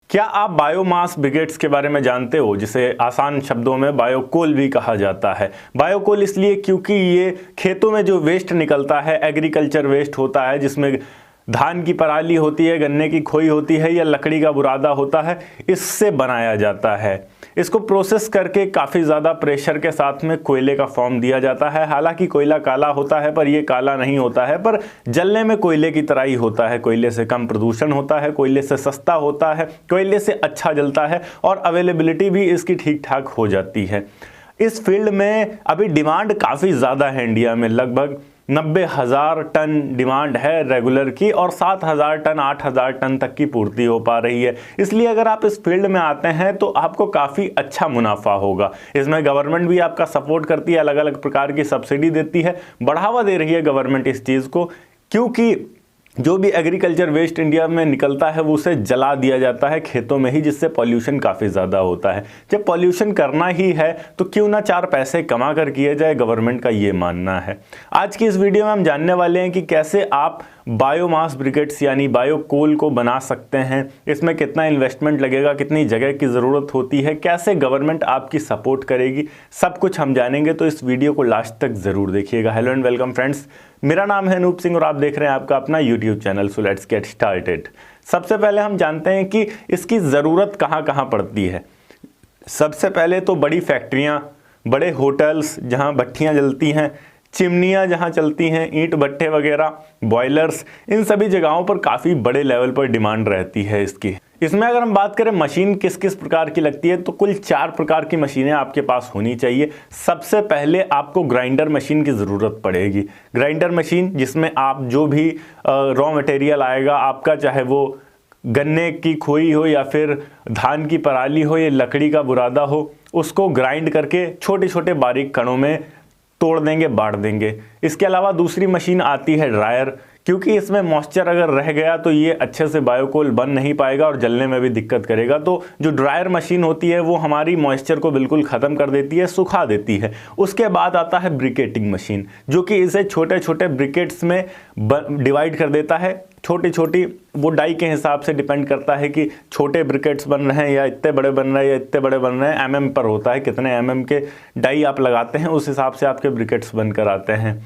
क्या आप biomass brigades के बारे में जानते हो, जिसे आसान शब्दों में बायोकोल भी कहा जाता है। बायोकोल इसलिए क्योंकि ये खेतों में जो वेस्ट निकलता है, एग्रीकल्चर वेस्ट होता है, जिसमें धान की पराली होती है, गन्ने की खोई होती है या लकड़ी का बुरादा होता है, इससे बनाया जाता है। इसको प्रोसेस करके काफ़ी ज़्यादा प्रेशर के साथ में कोयले का फॉर्म दिया जाता है। हालांकि कोयला काला होता है, पर ये काला नहीं होता है, पर जलने में कोयले की तरह ही होता है। कोयले से कम प्रदूषण होता है, कोयले से सस्ता होता है, कोयले से अच्छा जलता है और अवेलेबिलिटी भी इसकी ठीक ठाक हो जाती है। इस फील्ड में अभी डिमांड काफ़ी ज़्यादा है। इंडिया में लगभग 90,000 टन डिमांड है रेगुलर की और 7,000 टन 8,000 टन तक की पूर्ति हो पा रही है। इसलिए अगर आप इस फील्ड में आते हैं तो आपको काफ़ी अच्छा मुनाफा होगा। इसमें गवर्नमेंट भी आपका सपोर्ट करती है, अलग अलग प्रकार की सब्सिडी देती है, बढ़ावा दे रही है गवर्नमेंट इस चीज़ को, क्योंकि जो भी एग्रीकल्चर वेस्ट इंडिया में निकलता है वो उसे जला दिया जाता है खेतों में ही, जिससे पॉल्यूशन काफ़ी ज़्यादा होता है। जब पॉल्यूशन करना ही है तो क्यों ना 4 पैसे कमा कर किया जाए, गवर्नमेंट का ये मानना है। आज की इस वीडियो में हम जानने वाले हैं कि कैसे आप बायोमास ब्रिकेट्स यानी बायोकोल को बना सकते हैं, इसमें कितना इन्वेस्टमेंट लगेगा, कितनी जगह की ज़रूरत होती है, कैसे गवर्नमेंट आपकी सपोर्ट करेगी, सब कुछ हम जानेंगे। तो इस वीडियो को लास्ट तक ज़रूर देखिएगा। हेलो एंड वेलकम फ्रेंड्स, मेरा नाम है अनूप सिंह और आप देख रहे हैं आपका अपना YouTube channel. So let's get started. सबसे पहले हम जानते हैं कि इसकी ज़रूरत कहाँ कहाँ पड़ती है। सबसे पहले तो बड़ी फैक्ट्रियाँ, बड़े होटल्स जहाँ भट्टियाँ जलती हैं, चिमनियाँ जहाँ चलती हैं, ईंट भट्टे वगैरह, बॉयलर्स, इन सभी जगहों पर काफ़ी बड़े लेवल पर डिमांड रहती है इसकी। इसमें अगर हम बात करें मशीन किस किस प्रकार की लगती है, तो कुल 4 प्रकार की मशीनें आपके पास होनी चाहिए। सबसे पहले आपको ग्राइंडर मशीन की ज़रूरत पड़ेगी। ग्राइंडर मशीन जिसमें आप जो भी रॉ मटेरियल आएगा आपका, चाहे वो गन्ने की खोई हो या फिर धान की पराली हो या लकड़ी का बुरादा हो, उसको ग्राइंड करके छोटे छोटे बारीक कणों में तोड़ देंगे, बांट देंगे। इसके अलावा दूसरी मशीन आती है ड्रायर, क्योंकि इसमें मॉइस्चर अगर रह गया तो ये अच्छे से बायोकोल बन नहीं पाएगा और जलने में भी दिक्कत करेगा। तो जो ड्रायर मशीन होती है वो हमारी मॉइस्चर को बिल्कुल ख़त्म कर देती है, सुखा देती है। उसके बाद आता है ब्रिकेटिंग मशीन, जो कि इसे छोटे छोटे ब्रिकेट्स में डिवाइड कर देता है। छोटी छोटी, वो डाई के हिसाब से डिपेंड करता है कि छोटे ब्रिकेट्स बन रहे हैं या इतने बड़े बन रहे हैं या इतने बड़े बन रहे हैं। एमएम पर होता है, कितने एमएम के डाई आप लगाते हैं उस हिसाब से आपके ब्रिकेट्स बनकर आते हैं।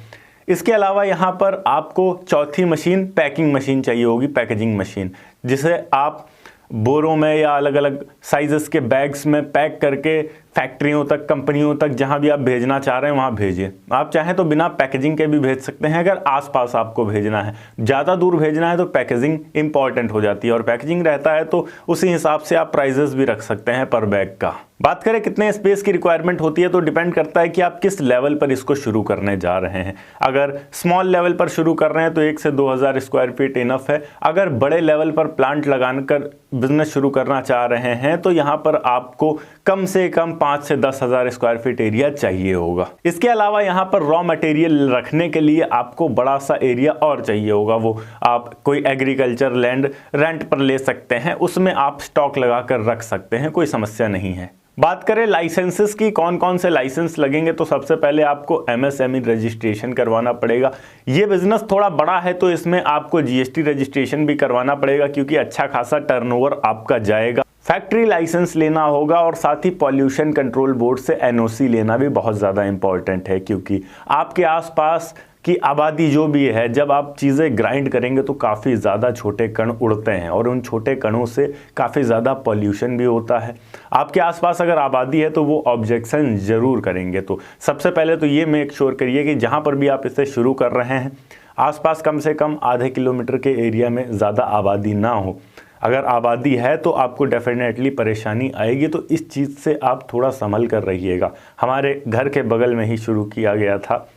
इसके अलावा यहाँ पर आपको चौथी मशीन पैकिंग मशीन चाहिए होगी, पैकेजिंग मशीन, जिसे आप बोरों में या अलग अलग साइजेस के बैग्स में पैक करके फैक्ट्रियों तक, कंपनियों तक, जहां भी आप भेजना चाह रहे हैं वहां भेजिए। आप चाहें तो बिना पैकेजिंग के भी भेज सकते हैं अगर आसपास आपको भेजना है। ज़्यादा दूर भेजना है तो पैकेजिंग इंपॉर्टेंट हो जाती है, और पैकेजिंग रहता है तो उसी हिसाब से आप प्राइजेस भी रख सकते हैं पर बैग का। बात करें कितने स्पेस की रिक्वायरमेंट होती है, तो डिपेंड करता है कि आप किस लेवल पर इसको शुरू करने जा रहे हैं। अगर स्मॉल लेवल पर शुरू कर रहे हैं तो 1 से 2,000 स्क्वायर फीट इनफ है। अगर बड़े लेवल पर प्लांट लगाकर बिजनेस शुरू करना चाह रहे हैं तो यहाँ पर आपको कम से कम 5 से 10,000 स्क्वायर फीट एरिया चाहिए होगा। इसके अलावा यहाँ पर रॉ मटेरियल रखने के लिए आपको बड़ा सा एरिया और चाहिए होगा। वो आप कोई एग्रीकल्चर लैंड रेंट पर ले सकते हैं, उसमें आप स्टॉक लगा कर रख सकते हैं, कोई समस्या नहीं है। बात करें लाइसेंसेस की, कौन कौन से लाइसेंस लगेंगे, तो सबसे पहले आपको एमएसएमई रजिस्ट्रेशन करवाना पड़ेगा। ये बिजनेस थोड़ा बड़ा है तो इसमें आपको जीएसटी रजिस्ट्रेशन भी करवाना पड़ेगा, क्योंकि अच्छा खासा टर्नओवर आपका जाएगा। फैक्ट्री लाइसेंस लेना होगा और साथ ही पॉल्यूशन कंट्रोल बोर्ड से एनओसी लेना भी बहुत ज़्यादा इंपॉर्टेंट है, क्योंकि आपके आसपास की आबादी जो भी है, जब आप चीज़ें ग्राइंड करेंगे तो काफ़ी ज़्यादा छोटे कण उड़ते हैं और उन छोटे कणों से काफ़ी ज़्यादा पॉल्यूशन भी होता है। आपके आसपास अगर आबादी है तो वो ऑब्जेक्शन ज़रूर करेंगे। तो सबसे पहले तो ये मेक श्योर करिए कि जहाँ पर भी आप इसे शुरू कर रहे हैं आसपास कम से कम आधे किलोमीटर के एरिया में ज़्यादा आबादी ना हो। अगर आबादी है तो आपको डेफिनेटली परेशानी आएगी, तो इस चीज़ से आप थोड़ा संभल कर रहिएगा। हमारे घर के बगल में ही शुरू किया गया था,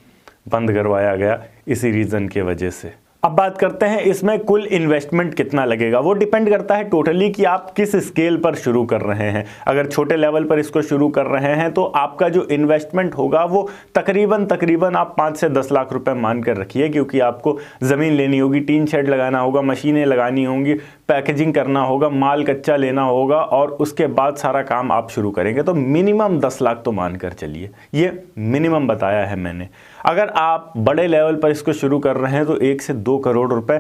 बंद करवाया गया इसी रीज़न के वजह से। अब बात करते हैं इसमें कुल इन्वेस्टमेंट कितना लगेगा। वो डिपेंड करता है टोटली कि आप किस स्केल पर शुरू कर रहे हैं। अगर छोटे लेवल पर इसको शुरू कर रहे हैं तो आपका जो इन्वेस्टमेंट होगा वो तकरीबन आप 5 से 10 लाख रुपए मान कर रखिए, क्योंकि आपको ज़मीन लेनी होगी, टीन शेड लगाना होगा, मशीनें लगानी होंगी, पैकेजिंग करना होगा, माल कच्चा लेना होगा और उसके बाद सारा काम आप शुरू करेंगे। तो मिनिमम 10 लाख तो मान कर चलिए, ये मिनिमम बताया है मैंने। अगर आप बड़े लेवल पर इसको शुरू कर रहे हैं तो 1 से 2 करोड़ रुपए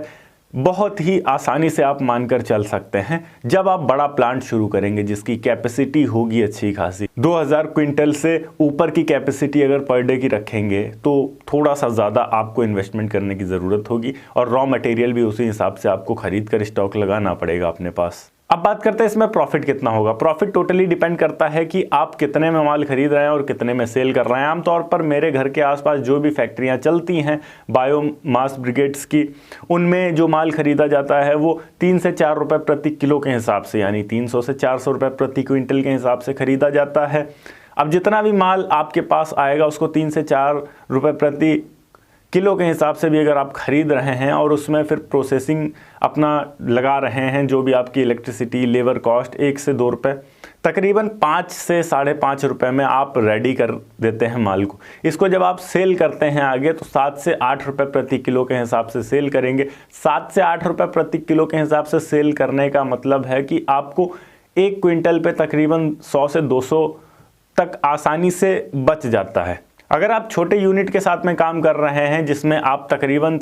बहुत ही आसानी से आप मानकर चल सकते हैं। जब आप बड़ा प्लांट शुरू करेंगे जिसकी कैपेसिटी होगी अच्छी खासी, 2000 क्विंटल से ऊपर की कैपेसिटी अगर पर डे की रखेंगे तो थोड़ा सा ज़्यादा आपको इन्वेस्टमेंट करने की ज़रूरत होगी और रॉ मटेरियल भी उसी हिसाब से आपको खरीद कर स्टॉक लगाना पड़ेगा अपने पास। अब बात करते हैं इसमें प्रॉफिट कितना होगा। प्रॉफिट टोटली डिपेंड करता है कि आप कितने में माल खरीद रहे हैं और कितने में सेल कर रहे हैं। आमतौर पर मेरे घर के आसपास जो भी फैक्ट्रियां चलती हैं बायोमास ब्रिगेड्स की, उनमें जो माल खरीदा जाता है वो 3 से 4 रुपये प्रति किलो के हिसाब से, यानी 300 से 400 रुपये प्रति क्विंटल के हिसाब से खरीदा जाता है। अब जितना भी माल आपके पास आएगा उसको 3 से 4 रुपये प्रति किलो के हिसाब से भी अगर आप खरीद रहे हैं और उसमें फिर प्रोसेसिंग अपना लगा रहे हैं, जो भी आपकी इलेक्ट्रिसिटी, लेबर कॉस्ट 1 से 2 रुपये, तकरीबन 5 से 5.5 रुपये में आप रेडी कर देते हैं माल को। इसको जब आप सेल करते हैं आगे तो 7 से 8 रुपये प्रति किलो के हिसाब से सेल करेंगे। 7 से 8 रुपये प्रति किलो के हिसाब से सेल करने का मतलब है कि आपको 1 क्विंटल पे तकरीबन 100 से 200 तक आसानी से बच जाता है। अगर आप छोटे यूनिट के साथ में काम कर रहे हैं जिसमें आप तकरीबन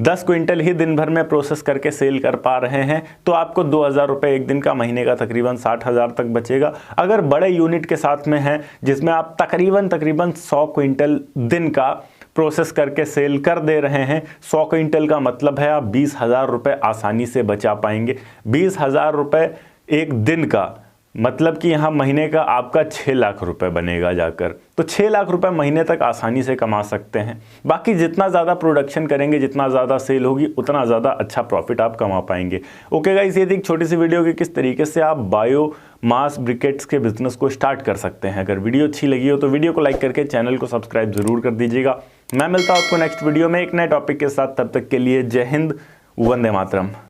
10 क्विंटल ही दिन भर में प्रोसेस करके सेल कर पा रहे हैं तो आपको 2000 रुपये एक दिन का, महीने का तकरीबन 60,000 तक बचेगा। अगर बड़े यूनिट के साथ में हैं जिसमें आप तकरीबन 100 क्विंटल दिन का प्रोसेस करके सेल कर दे रहे हैं, 100 क्विंटल का मतलब है आप 20,000 रुपये आसानी से बचा पाएंगे। 20,000 रुपये एक दिन का मतलब कि यहाँ महीने का आपका 6 लाख रुपए बनेगा जाकर, तो 6 लाख रुपए महीने तक आसानी से कमा सकते हैं। बाकी जितना ज़्यादा प्रोडक्शन करेंगे, जितना ज़्यादा सेल होगी, उतना ज़्यादा अच्छा प्रॉफिट आप कमा पाएंगे। ओके गाइस, ये थी एक छोटी सी वीडियो कि किस तरीके से आप बायो मास ब्रिकेट्स के बिजनेस को स्टार्ट कर सकते हैं। अगर वीडियो अच्छी लगी हो तो वीडियो को लाइक करके चैनल को सब्सक्राइब जरूर कर दीजिएगा। मैं मिलता हूँ आपको नेक्स्ट वीडियो में एक नए टॉपिक के साथ। तब तक के लिए जय हिंद, वंदे मातरम।